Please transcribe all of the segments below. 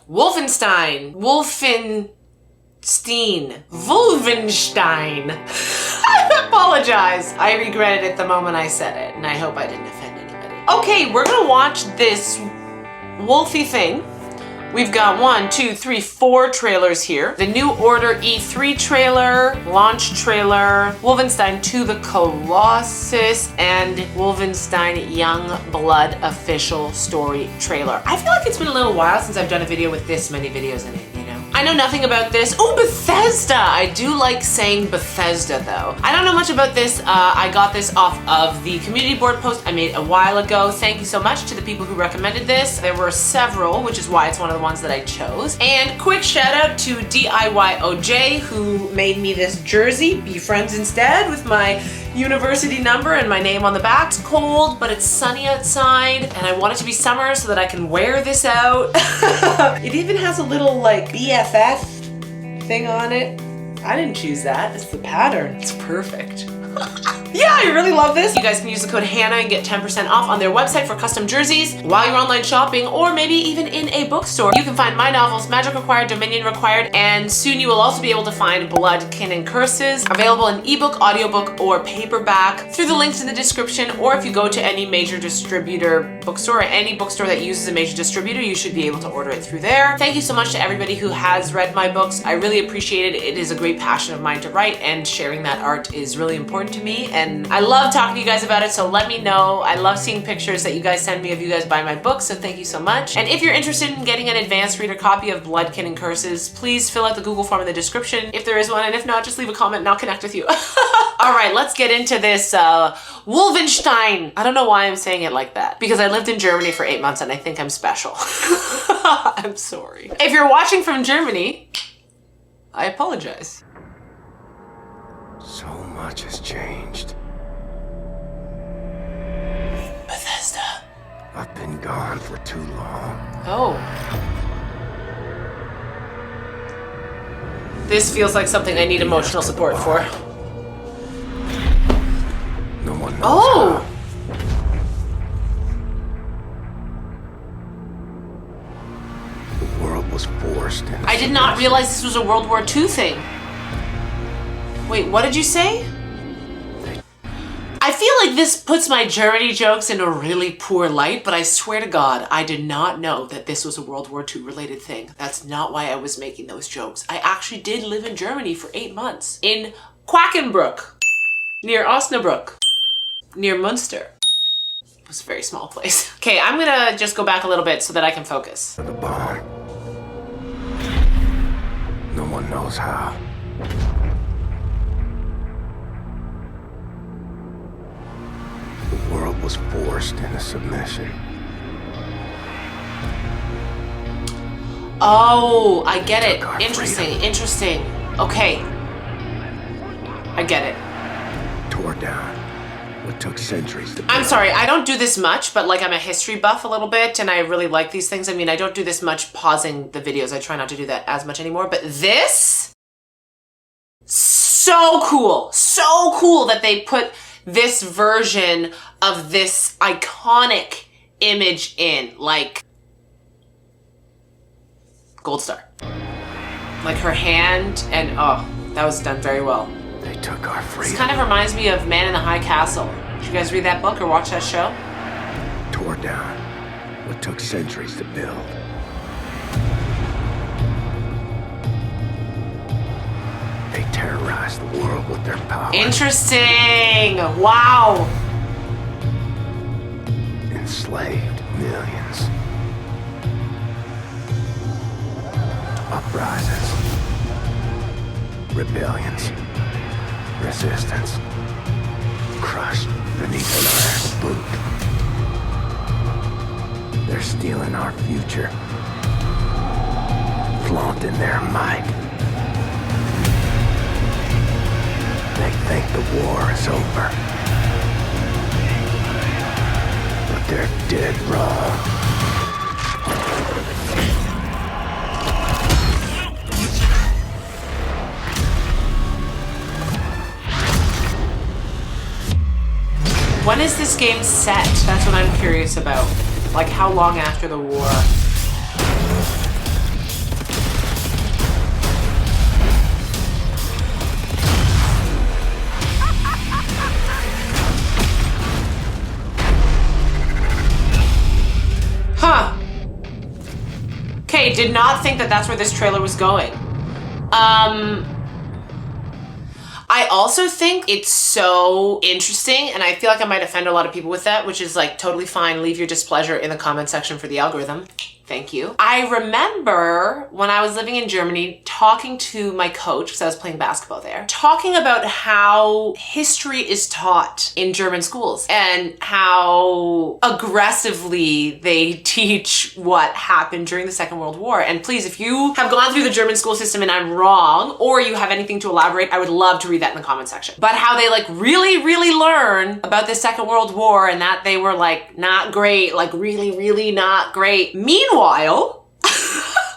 Wolfenstein. Wolfenstein. I apologize. I regretted it the moment I said it, and I hope I didn't offend anybody. Okay, we're gonna watch this wolfy thing. We've got 4 trailers here. The New Order E3 trailer, launch trailer, Wolfenstein 2 the Colossus, and Wolfenstein Youngblood official story trailer. I feel like it's been a little while since I've done a video with this many videos in it, you know? I know nothing about this. Oh, Bethesda! I do like saying Bethesda though. I don't know much about this. I got this off of the community board post I made a while ago. Thank you so much to the people who recommended this. There were several, which is why it's one of the ones that I chose. And quick shout out to DIYOJ who made me this jersey, Be Friends Instead, with my university number and my name on the back. It's cold, but it's sunny outside, and I want it to be summer so that I can wear this out. It even has a little like BFF thing on it. I didn't choose that. It's the pattern. It's perfect. Yeah, I really love this. You guys can use the code Hannah and get 10% off on their website for custom jerseys while you're online shopping, or maybe even in a bookstore. You can find my novels, Magic Required, Dominion Required, and soon you will also be able to find Blood, Kin, and Curses, available in ebook, audiobook, or paperback through the links in the description, or if you go to any major distributor bookstore or any bookstore that uses a major distributor, you should be able to order it through there. Thank you so much to everybody who has read my books. I really appreciate it. It is a great passion of mine to write, and sharing that art is really important to me, and I love talking to you guys about it, so let me know. I love seeing pictures that you guys send me of you guys buying my books, so thank you so much. And if you're interested in getting an advanced reader copy of Blood, Kin, and Curses, please fill out the Google form in the description if there is one, and if not, just leave a comment and I'll connect with you. All right, let's get into this Wolfenstein. I don't know why I'm saying it like that, because I lived in Germany for 8 months and I think I'm special. I'm sorry. If you're watching from Germany, I apologize. So much has changed. Bethesda. I've been gone for too long. Oh. This feels like something I need emotional support for. No one knows. Oh! How. The world was forced into I did not realize this was a World War II thing. Wait, what did you say? I feel like this puts my Germany jokes in a really poor light, but I swear to God, I did not know that this was a World War II related thing. That's not why I was making those jokes. I actually did live in Germany for 8 months. In Quackenbrück, near Osnabrück, near Münster. It was a very small place. Okay, I'm gonna just go back a little bit so that I can focus. the bomb. No one knows how. The world was forced into submission. Oh, I get it. Took our Interesting, freedom. interesting. Okay. I get it. Tore down what took centuries to build. I'm sorry, I don't do this much, but like I'm a history buff a little bit and I really like these things. I mean, I don't do this much pausing the videos. I try not to do that as much anymore, but this, so cool. So cool that they put this version of this iconic image in, like gold star. Like her hand, and oh, that was done very well. They took our freedom. This kind of reminds me of Man in the High Castle. Did you guys read that book or watch that show? Tore down what took centuries to build. They terrorized the world with their power. Interesting. Wow. Enslaved millions. Uprisings. Rebellions. Resistance. Crushed beneath an iron boot. They're stealing our future. Flaunting their might. They think the war is over. But they're dead wrong. When is this game set? That's what I'm curious about. Like how long after the war? Okay, did not think that that's where this trailer was going. I also think it's so interesting, and I feel like I might offend a lot of people with that, which is like totally fine. Leave your displeasure in the comment section for the algorithm. Thank you. I remember when I was living in Germany talking to my coach, because I was playing basketball there, talking about how history is taught in German schools and how aggressively they teach what happened during the Second World War. And please, if you have gone through the German school system and I'm wrong, or you have anything to elaborate, I would love to read that in the comment section. But how they like really, really learn about the Second World War and that they were like not great, like really, really not great. Meanwhile,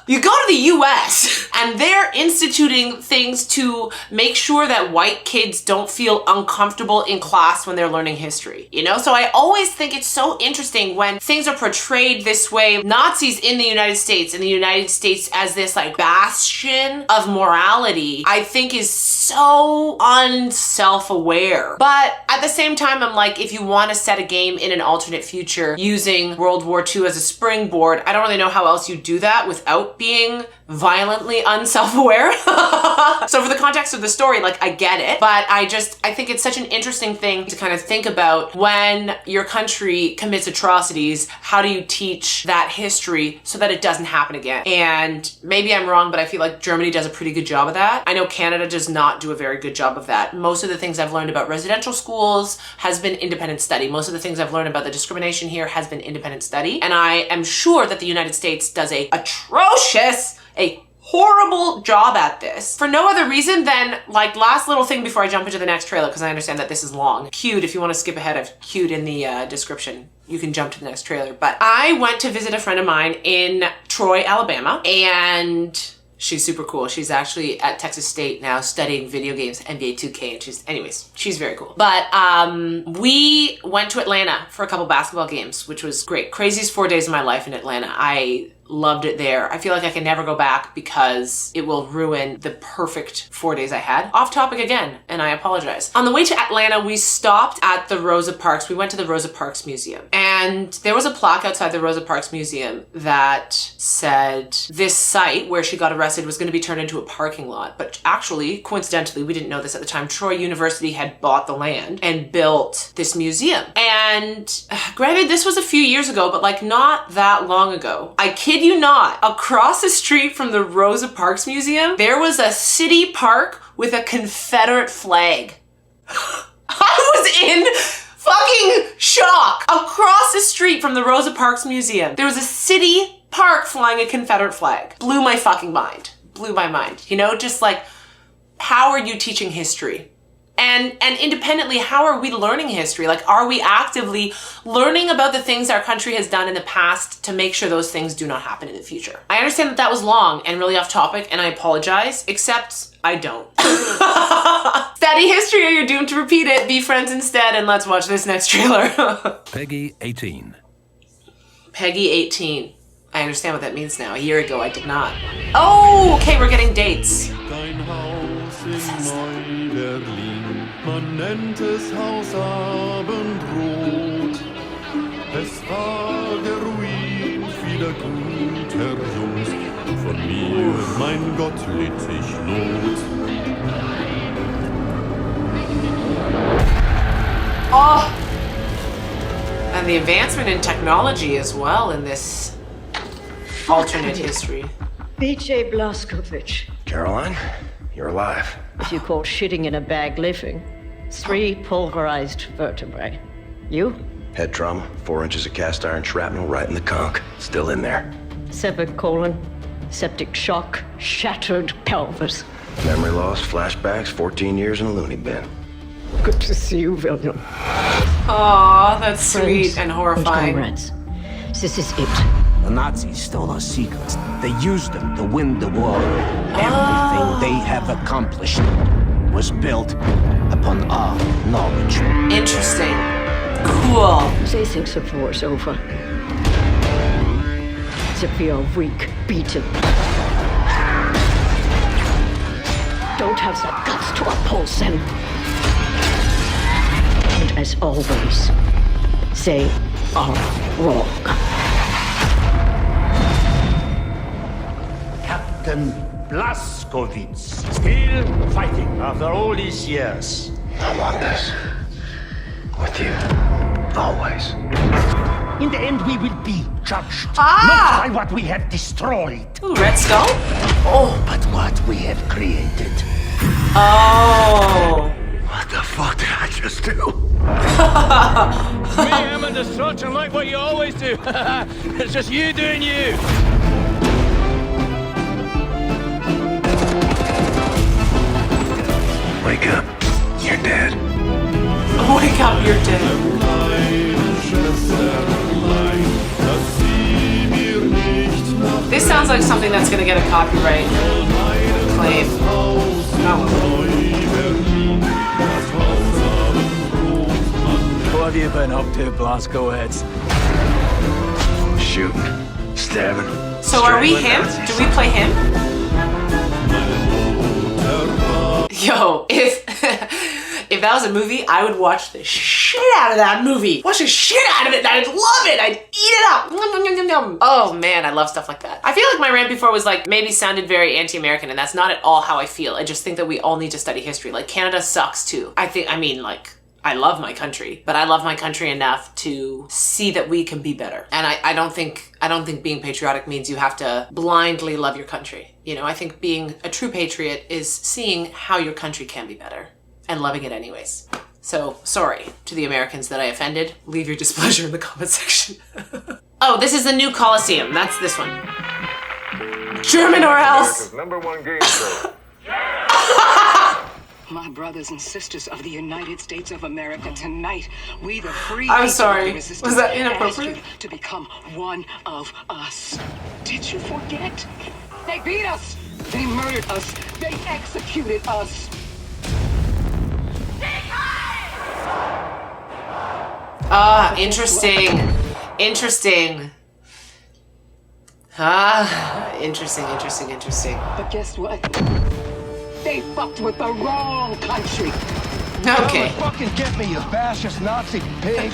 you go to the US and they're instituting things to make sure that white kids don't feel uncomfortable in class when they're learning history, you know? So I always think it's so interesting when things are portrayed this way. Nazis in the United States as this like bastion of morality, I think is so unself-aware. But at the same time, I'm like, if you want to set a game in an alternate future using World War II as a springboard, I don't really know how else you do that without being violently unself-aware. So for the context of the story, like I get it, but I think it's such an interesting thing to kind of think about when your country commits atrocities. How do you teach that history so that it doesn't happen again? And maybe I'm wrong, but I feel like Germany does a pretty good job of that. I know Canada does not do a very good job of that. Most of the things I've learned about residential schools has been independent study. Most of the things I've learned about the discrimination here has been independent study. And I am sure that the United States does a horrible job at this for no other reason than, like, last little thing before I jump into the next trailer, because I understand that this is long. Queued, if you want to skip ahead, I've queued in the description. You can jump to the next trailer. But I went to visit a friend of mine in Troy, Alabama, and she's super cool. She's actually at Texas State now studying video games, NBA 2K, and she's very cool. But we went to Atlanta for a couple basketball games, which was great. Craziest 4 days of my life in Atlanta. I loved it there. I feel like I can never go back because it will ruin the perfect 4 days I had. Off topic again, and I apologize. On the way to Atlanta, we stopped at the Rosa Parks. We went to the Rosa Parks Museum, and there was a plaque outside the Rosa Parks Museum that said this site where she got arrested was going to be turned into a parking lot. But actually, coincidentally, we didn't know this at the time, Troy University had bought the land and built this museum. And granted, this was a few years ago, but like not that long ago. I kid you not, across the street from the Rosa Parks Museum, there was a city park with a Confederate flag. I was in fucking shock. Across the street from the Rosa Parks Museum, there was a city park flying a Confederate flag. Blew my fucking mind. Blew my mind. You know, just like, how are you teaching history? And independently, how are we learning history? Like, are we actively learning about the things our country has done in the past to make sure those things do not happen in the future? I understand that that was long and really off topic, and I apologize, except I don't. Study history or you're doomed to repeat it. Be friends instead, and let's watch this next trailer. Peggy 18. Peggy 18. I understand what that means now. A year ago, I did not. Oh, okay, we're getting dates. Man nennt es Haus Abendrot. Es war der Ruin vieler guter Jungs. Von mir, mein Gott, litt ich Not. Oh! And the advancement in technology as well in this alternate history. B.J. Blazkowicz. Caroline, you're alive. If you call shitting in a bag living. 3 pulverized vertebrae. You? Head trauma, 4 inches of cast iron shrapnel right in the conch. Still in there. Severed colon, septic shock, shattered pelvis. Memory loss, flashbacks, 14 years in a loony bin. Good to see you, William. Aw, that's sweet Friends and horrifying. comrades, this is it. The Nazis stole our secrets. They used them to win the war. Everything they have accomplished was built upon our knowledge. Interesting. Cool. They think the war's over. That we are weak, beaten. Don't have the guts to oppose them. And as always, they are wrong. Captain Blazkowicz. Still fighting after all these years. I'm on this. With you. Always. In the end, we will be judged. Ah! Not by what we have destroyed, Ooh, Red Skull? Oh. but what we have created. Oh. What the fuck did I just do? Mayhem and destruction like what you always do. It's just you doing you. Wake up. You're dead. Wake up, you're dead. This sounds like something that's gonna get a copyright claim. What have you been up to, Blazkowicz? Shooting. Stabbing. So are we him? Do we play him? Yo, if if that was a movie, I would watch the shit out of that movie. Watch the shit out of it. I'd love it. I'd eat it up. Oh man, I love stuff like that. I feel like my rant before was like maybe sounded very anti-American, and that's not at all how I feel. I just think that we all need to study history. Like Canada sucks too. I love my country, but I love my country enough to see that we can be better. And I don't think being patriotic means you have to blindly love your country. You know, I think being a true patriot is seeing how your country can be better and loving it anyways. So sorry to the Americans that I offended. Leave your displeasure in the comment section. Oh, this is the new Colosseum. That's this one. German or else. #1 game show. My brothers and sisters of the United States of America, tonight, we the free I'm people sorry. of the resistance Was that ask inappropriate? you to become one of us. Did you forget? They beat us. They murdered us. They executed us. Ah, interesting. Interesting. Ah, interesting. But guess what? They fucked with the wrong country. Okay. Fucking get me, you fascist Nazi pig!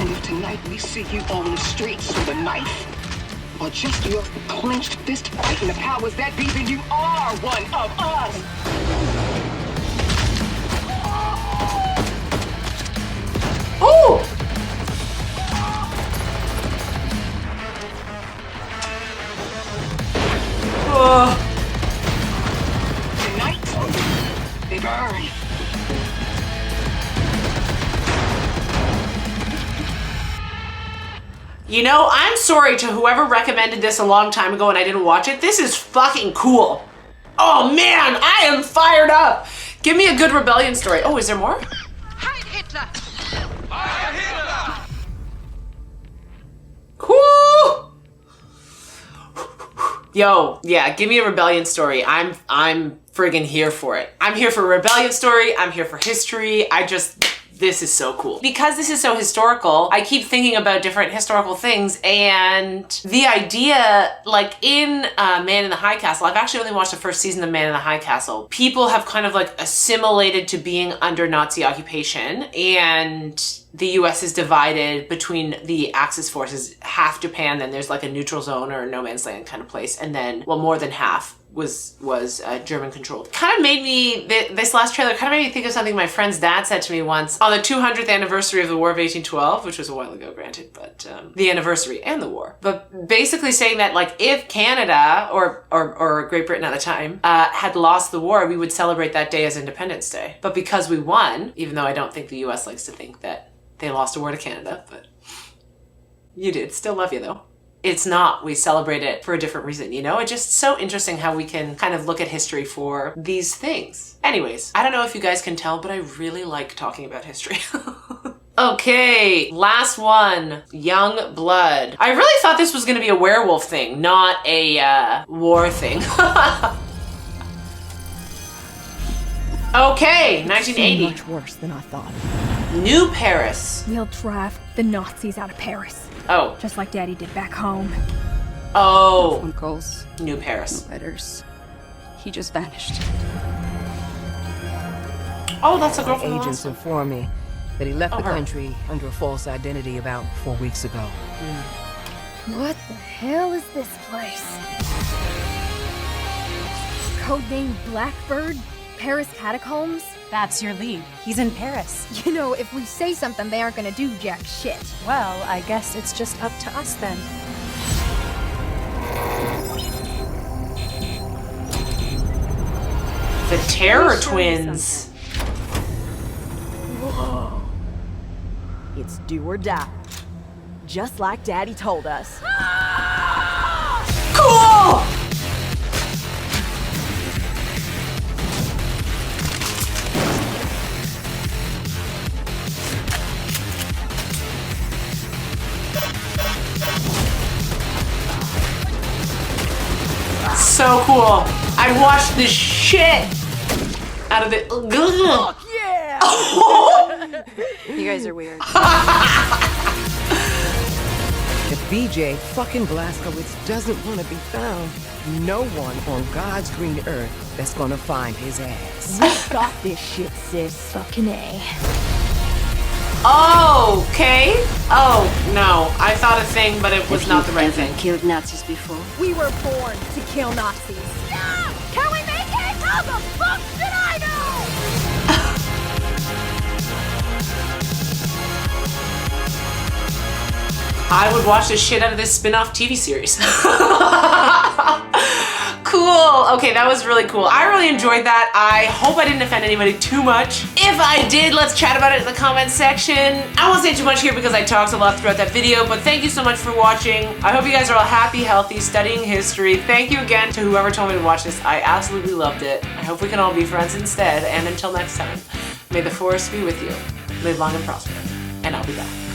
And if tonight we see you on the streets with a knife, or just your clenched fist fighting the powers that be, then you are one of us. Oh! Tonight, they burn. You know, I'm sorry to whoever recommended this a long time ago and I didn't watch it. This is fucking cool. Oh man, I am fired up. Give me a good rebellion story. Oh, is there more? Heil Hitler! Heil Hitler! Cool. Yo, yeah, give me a rebellion story. I'm friggin' here for it. I'm here for a rebellion story. I'm here for history. This is so cool. Because this is so historical, I keep thinking about different historical things, and the idea, like in Man in the High Castle, I've actually only watched the first season of Man in the High Castle. People have kind of like assimilated to being under Nazi occupation, and the US is divided between the Axis forces, half Japan, then there's like a neutral zone or a no man's land kind of place, and then, well, more than half was German controlled. Kind of made me, this last trailer kind of made me think of something my friend's dad said to me once on the 200th anniversary of the War of 1812, which was a while ago, granted, but the anniversary and the war. But basically saying that like if Canada or Great Britain at the time had lost the war, we would celebrate that day as Independence Day. But because we won, even though I don't think the US likes to think that they lost a war to Canada, but you did. Still love you though. It's not. We celebrate it for a different reason, you know? It's just so interesting how we can kind of look at history for these things. Anyways, I don't know if you guys can tell, but I really like talking about history. Okay, last one, Youngblood. I really thought this was gonna be a werewolf thing, not a war thing. Okay, 1980. Much worse than I thought. New Paris. We'll drive the Nazis out of Paris. Oh. Just like Daddy did back home. Oh. No phone calls. New Paris. No letters. He just vanished. Oh, that's a girl from the Agents last one. informed me that he left the her. country under a false identity about 4 weeks ago. What the hell is this place? Codename Blackbird? Paris Catacombs? That's your lead. He's in Paris. You know, if we say something, they aren't gonna do jack shit. Well, I guess it's just up to us then. The Terror Twins. Whoa. It's do or die. Just like Daddy told us. Cool! So cool. I watched the shit out of it. Fuck yeah! You guys are weird. If BJ fucking Blazkowicz doesn't want to be found, no one on God's green earth that's gonna find his ass. We got this shit, sis. Fucking A. Okay. Oh, no. I thought a thing, but it was not the right thing. Killed Nazis before? We were born to kill Nazis. Yeah! Can we make it? How the fuck should I know? I would watch the shit out of this spin-off TV series. Cool. Okay, that was really cool. I really enjoyed that. I hope I didn't offend anybody too much. If I did, let's chat about it in the comments section. I won't say too much here because I talked a lot throughout that video, but thank you so much for watching. I hope you guys are all happy, healthy, studying history. Thank you again to whoever told me to watch this. I absolutely loved it. I hope we can all be friends instead, and until next time, may the force be with you. Live long and prosper, and I'll be back.